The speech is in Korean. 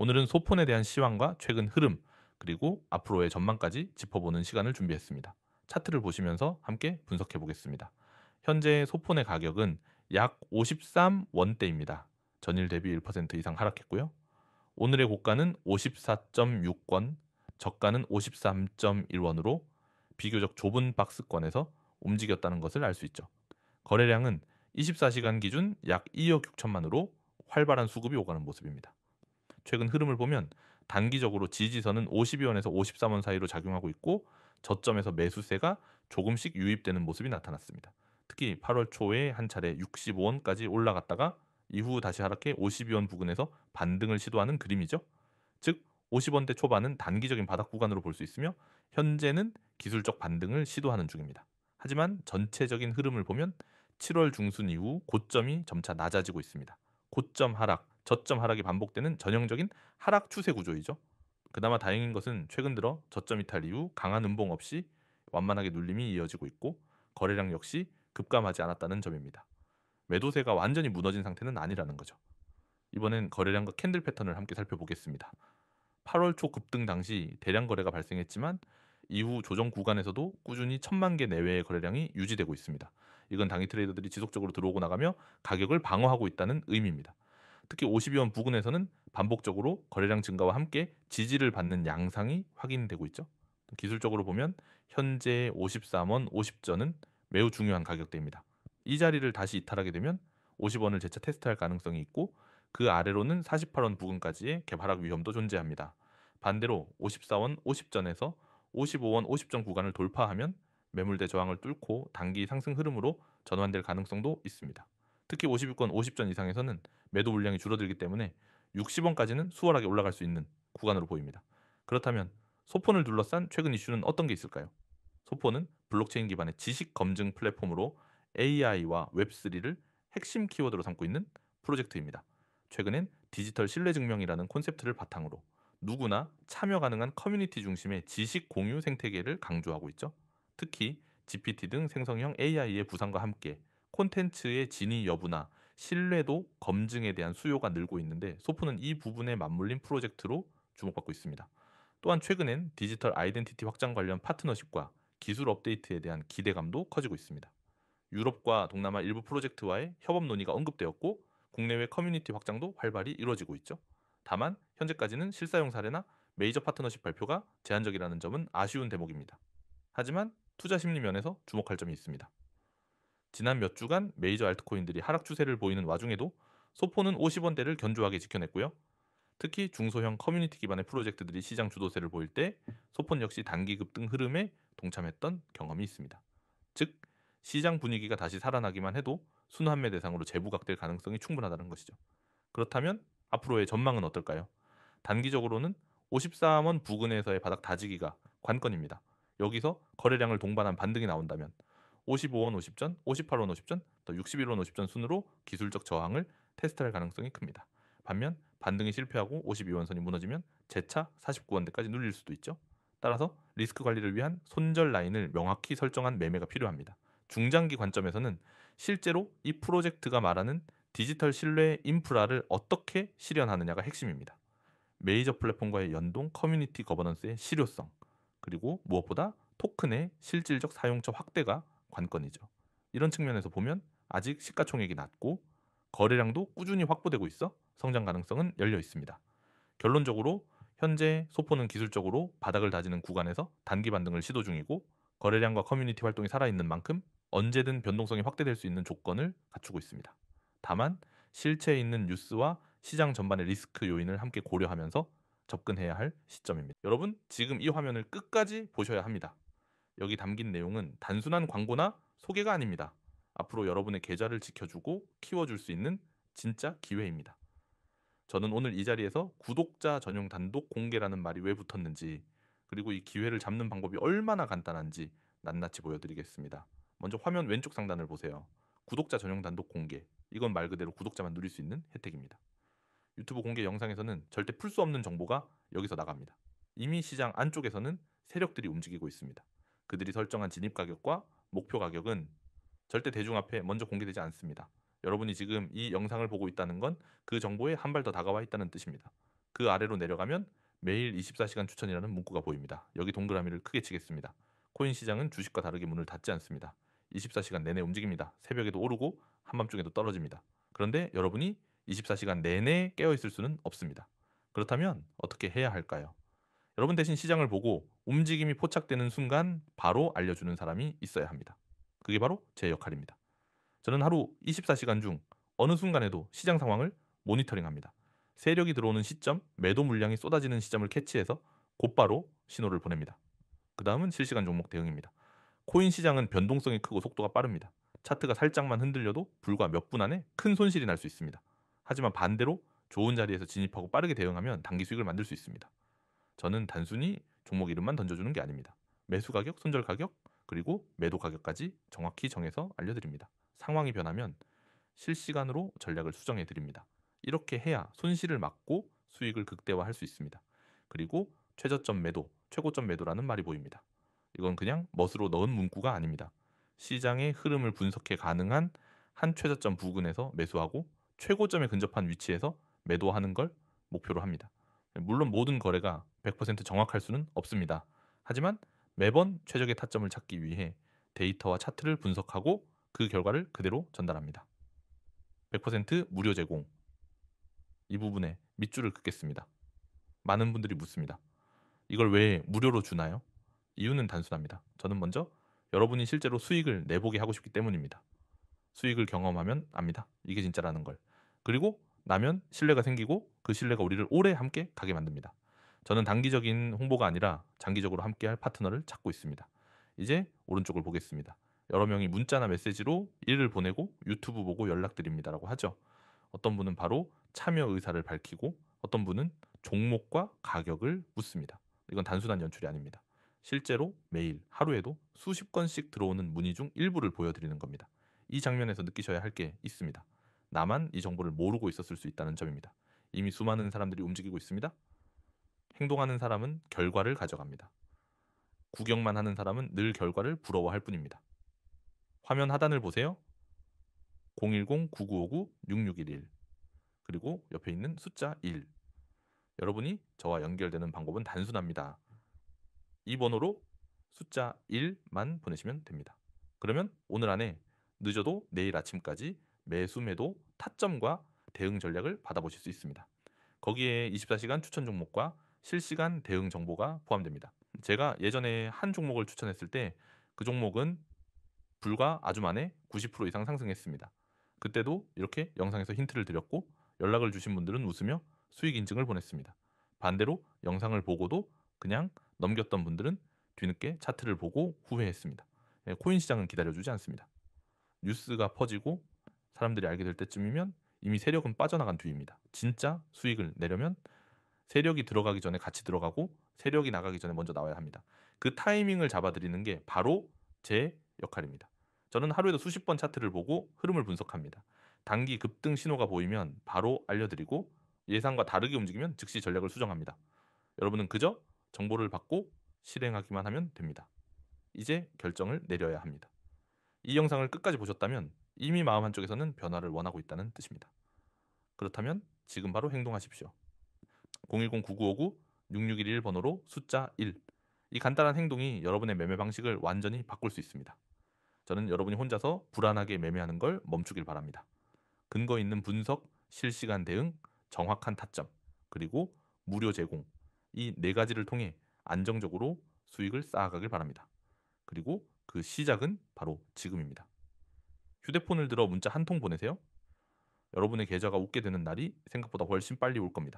오늘은 소폰에 대한 시황과 최근 흐름, 그리고 앞으로의 전망까지 짚어보는 시간을 준비했습니다. 차트를 보시면서 함께 분석해 보겠습니다. 현재 소폰의 가격은 약 53원대입니다. 전일 대비 1% 이상 하락했고요. 오늘의 고가는 54.6원, 저가는 53.1원으로 비교적 좁은 박스권에서 움직였다는 것을 알 수 있죠. 거래량은 24시간 기준 약 2억 6천만으로 활발한 수급이 오가는 모습입니다. 최근 흐름을 보면 단기적으로 지지선은 52원에서 53원 사이로 작용하고 있고 저점에서 매수세가 조금씩 유입되는 모습이 나타났습니다. 특히 8월 초에 한 차례 65원까지 올라갔다가 이후 다시 하락해 52원 부근에서 반등을 시도하는 그림이죠. 즉 50원대 초반은 단기적인 바닥 구간으로 볼 수 있으며 현재는 기술적 반등을 시도하는 중입니다. 하지만 전체적인 흐름을 보면 7월 중순 이후 고점이 점차 낮아지고 있습니다. 고점 하락, 저점 하락이 반복되는 전형적인 하락 추세 구조이죠. 그나마 다행인 것은 최근 들어 저점 이탈 이후 강한 음봉 없이 완만하게 눌림이 이어지고 있고 거래량 역시 급감하지 않았다는 점입니다. 매도세가 완전히 무너진 상태는 아니라는 거죠. 이번엔 거래량과 캔들 패턴을 함께 살펴보겠습니다. 8월 초 급등 당시 대량 거래가 발생했지만 이후 조정 구간에서도 꾸준히 1천만 개 내외의 거래량이 유지되고 있습니다. 이건 단기 트레이더들이 지속적으로 들어오고 나가며 가격을 방어하고 있다는 의미입니다. 특히 52원 부근에서는 반복적으로 거래량 증가와 함께 지지를 받는 양상이 확인되고 있죠. 기술적으로 보면 현재 53원 50전은 매우 중요한 가격대입니다. 이 자리를 다시 이탈하게 되면 50원을 재차 테스트할 가능성이 있고 그 아래로는 48원 부근까지의 개발학 위험도 존재합니다. 반대로 54원 50전에서 55원 50전 구간을 돌파하면 매물대 저항을 뚫고 단기 상승 흐름으로 전환될 가능성도 있습니다. 특히 52권 50전 이상에서는 매도 물량이 줄어들기 때문에 60원까지는 수월하게 올라갈 수 있는 구간으로 보입니다. 그렇다면 소폰을 둘러싼 최근 이슈는 어떤 게 있을까요? 소폰은 블록체인 기반의 지식 검증 플랫폼으로 AI와 웹3를 핵심 키워드로 삼고 있는 프로젝트입니다. 최근엔 디지털 신뢰 증명이라는 콘셉트를 바탕으로 누구나 참여 가능한 커뮤니티 중심의 지식 공유 생태계를 강조하고 있죠. 특히 GPT 등 생성형 AI의 부상과 함께 콘텐츠의 진위 여부나 신뢰도 검증에 대한 수요가 늘고 있는데 소프는 이 부분에 맞물린 프로젝트로 주목받고 있습니다. 또한 최근엔 디지털 아이덴티티 확장 관련 파트너십과 기술 업데이트에 대한 기대감도 커지고 있습니다. 유럽과 동남아 일부 프로젝트와의 협업 논의가 언급되었고 국내외 커뮤니티 확장도 활발히 이루어지고 있죠. 다만 현재까지는 실사용 사례나 메이저 파트너십 발표가 제한적이라는 점은 아쉬운 대목입니다. 하지만 투자 심리 면에서 주목할 점이 있습니다. 지난 몇 주간 메이저 알트코인들이 하락 추세를 보이는 와중에도 소포는 50원대를 견조하게 지켜냈고요. 특히 중소형 커뮤니티 기반의 프로젝트들이 시장 주도세를 보일 때 소폰 역시 단기 급등 흐름에 동참했던 경험이 있습니다. 즉 시장 분위기가 다시 살아나기만 해도 순환매 대상으로 재부각될 가능성이 충분하다는 것이죠. 그렇다면 앞으로의 전망은 어떨까요? 단기적으로는 53원 부근에서의 바닥 다지기가 관건입니다. 여기서 거래량을 동반한 반등이 나온다면 55원 50전, 58원 50전, 또 61원 50전 순으로 기술적 저항을 테스트할 가능성이 큽니다. 반면 반등이 실패하고 52원 선이 무너지면 재차 49원대까지 눌릴 수도 있죠. 따라서 리스크 관리를 위한 손절 라인을 명확히 설정한 매매가 필요합니다. 중장기 관점에서는 실제로 이 프로젝트가 말하는 디지털 신뢰 인프라를 어떻게 실현하느냐가 핵심입니다. 메이저 플랫폼과의 연동, 커뮤니티 거버넌스의 실효성, 그리고 무엇보다 토큰의 실질적 사용처 확대가 관건이죠. 이런 측면에서 보면 아직 시가총액이 낮고 거래량도 꾸준히 확보되고 있어 성장 가능성은 열려 있습니다. 결론적으로 현재 소포는 기술적으로 바닥을 다지는 구간에서 단기 반등을 시도 중이고 거래량과 커뮤니티 활동이 살아있는 만큼 언제든 변동성이 확대될 수 있는 조건을 갖추고 있습니다. 다만 실체에 있는 뉴스와 시장 전반의 리스크 요인을 함께 고려하면서 접근해야 할 시점입니다. 여러분, 지금 이 화면을 끝까지 보셔야 합니다. 여기 담긴 내용은 단순한 광고나 소개가 아닙니다. 앞으로 여러분의 계좌를 지켜주고 키워줄 수 있는 진짜 기회입니다. 저는 오늘 이 자리에서 구독자 전용 단독 공개라는 말이 왜 붙었는지, 그리고 이 기회를 잡는 방법이 얼마나 간단한지 낱낱이 보여드리겠습니다. 먼저 화면 왼쪽 상단을 보세요. 구독자 전용 단독 공개. 이건 말 그대로 구독자만 누릴 수 있는 혜택입니다. 유튜브 공개 영상에서는 절대 풀 수 없는 정보가 여기서 나갑니다. 이미 시장 안쪽에서는 세력들이 움직이고 있습니다. 그들이 설정한 진입 가격과 목표 가격은 절대 대중 앞에 먼저 공개되지 않습니다. 여러분이 지금 이 영상을 보고 있다는 건 그 정보에 한 발 더 다가와 있다는 뜻입니다. 그 아래로 내려가면 매일 24시간 추천이라는 문구가 보입니다. 여기 동그라미를 크게 치겠습니다. 코인 시장은 주식과 다르게 문을 닫지 않습니다. 24시간 내내 움직입니다. 새벽에도 오르고 한밤중에도 떨어집니다. 그런데 여러분이 24시간 내내 깨어 있을 수는 없습니다. 그렇다면 어떻게 해야 할까요? 여러분 대신 시장을 보고 움직임이 포착되는 순간 바로 알려주는 사람이 있어야 합니다. 그게 바로 제 역할입니다. 저는 하루 24시간 중 어느 순간에도 시장 상황을 모니터링합니다. 세력이 들어오는 시점, 매도 물량이 쏟아지는 시점을 캐치해서 곧바로 신호를 보냅니다. 그 다음은 실시간 종목 대응입니다. 코인 시장은 변동성이 크고 속도가 빠릅니다. 차트가 살짝만 흔들려도 불과 몇 분 안에 큰 손실이 날 수 있습니다. 하지만 반대로 좋은 자리에서 진입하고 빠르게 대응하면 단기 수익을 만들 수 있습니다. 저는 단순히 종목 이름만 던져주는 게 아닙니다. 매수 가격, 손절 가격, 그리고 매도 가격까지 정확히 정해서 알려드립니다. 상황이 변하면 실시간으로 전략을 수정해 드립니다. 이렇게 해야 손실을 막고 수익을 극대화할 수 있습니다. 그리고 최저점 매도, 최고점 매도라는 말이 보입니다. 이건 그냥 멋으로 넣은 문구가 아닙니다. 시장의 흐름을 분석해 가능한 한 최저점 부근에서 매수하고 최고점에 근접한 위치에서 매도하는 걸 목표로 합니다. 물론 모든 거래가 100% 정확할 수는 없습니다. 하지만 매번 최적의 타점을 찾기 위해 데이터와 차트를 분석하고 그 결과를 그대로 전달합니다. 100% 무료 제공. 이 부분에 밑줄을 긋겠습니다. 많은 분들이 묻습니다. 이걸 왜 무료로 주나요? 이유는 단순합니다. 저는 먼저 여러분이 실제로 수익을 내보게 하고 싶기 때문입니다. 수익을 경험하면 압니다. 이게 진짜라는 걸. 그리고 나면 신뢰가 생기고 그 신뢰가 우리를 오래 함께 가게 만듭니다. 저는 단기적인 홍보가 아니라 장기적으로 함께할 파트너를 찾고 있습니다. 이제 오른쪽을 보겠습니다. 여러 명이 문자나 메시지로 일을 보내고 유튜브 보고 연락드립니다라고 하죠. 어떤 분은 바로 참여 의사를 밝히고 어떤 분은 종목과 가격을 묻습니다. 이건 단순한 연출이 아닙니다. 실제로 매일 하루에도 수십 건씩 들어오는 문의 중 일부를 보여드리는 겁니다. 이 장면에서 느끼셔야 할 게 있습니다. 나만 이 정보를 모르고 있었을 수 있다는 점입니다. 이미 수많은 사람들이 움직이고 있습니다. 행동하는 사람은 결과를 가져갑니다. 구경만 하는 사람은 늘 결과를 부러워할 뿐입니다. 화면 하단을 보세요. 010-9959-6611 그리고 옆에 있는 숫자 1. 여러분이 저와 연결되는 방법은 단순합니다. 이 번호로 숫자 1만 보내시면 됩니다. 그러면 오늘 안에 늦어도 내일 아침까지 매수 매도 타점과 대응 전략을 받아보실 수 있습니다. 거기에 24시간 추천 종목과 실시간 대응 정보가 포함됩니다. 제가 예전에 한 종목을 추천했을 때 그 종목은 불과 아주 만에 90% 이상 상승했습니다. 그때도 이렇게 영상에서 힌트를 드렸고 연락을 주신 분들은 웃으며 수익 인증을 보냈습니다. 반대로 영상을 보고도 그냥 넘겼던 분들은 뒤늦게 차트를 보고 후회했습니다. 코인 시장은 기다려주지 않습니다. 뉴스가 퍼지고 사람들이 알게 될 때쯤이면 이미 세력은 빠져나간 뒤입니다. 진짜 수익을 내려면 세력이 들어가기 전에 같이 들어가고 세력이 나가기 전에 먼저 나와야 합니다. 그 타이밍을 잡아드리는 게 바로 제 역할입니다. 저는 하루에도 수십 번 차트를 보고 흐름을 분석합니다. 단기 급등 신호가 보이면 바로 알려드리고 예상과 다르게 움직이면 즉시 전략을 수정합니다. 여러분은 그저 정보를 받고 실행하기만 하면 됩니다. 이제 결정을 내려야 합니다. 이 영상을 끝까지 보셨다면 이미 마음 한쪽에서는 변화를 원하고 있다는 뜻입니다. 그렇다면 지금 바로 행동하십시오. 010-9959-6611 번호로 숫자 1. 이 간단한 행동이 여러분의 매매 방식을 완전히 바꿀 수 있습니다. 저는 여러분이 혼자서 불안하게 매매하는 걸 멈추길 바랍니다. 근거 있는 분석, 실시간 대응, 정확한 타점, 그리고 무료 제공. 이 네 가지를 통해 안정적으로 수익을 쌓아가길 바랍니다. 그리고 그 시작은 바로 지금입니다. 휴대폰을 들어 문자 한 통 보내세요. 여러분의 계좌가 웃게 되는 날이 생각보다 훨씬 빨리 올 겁니다.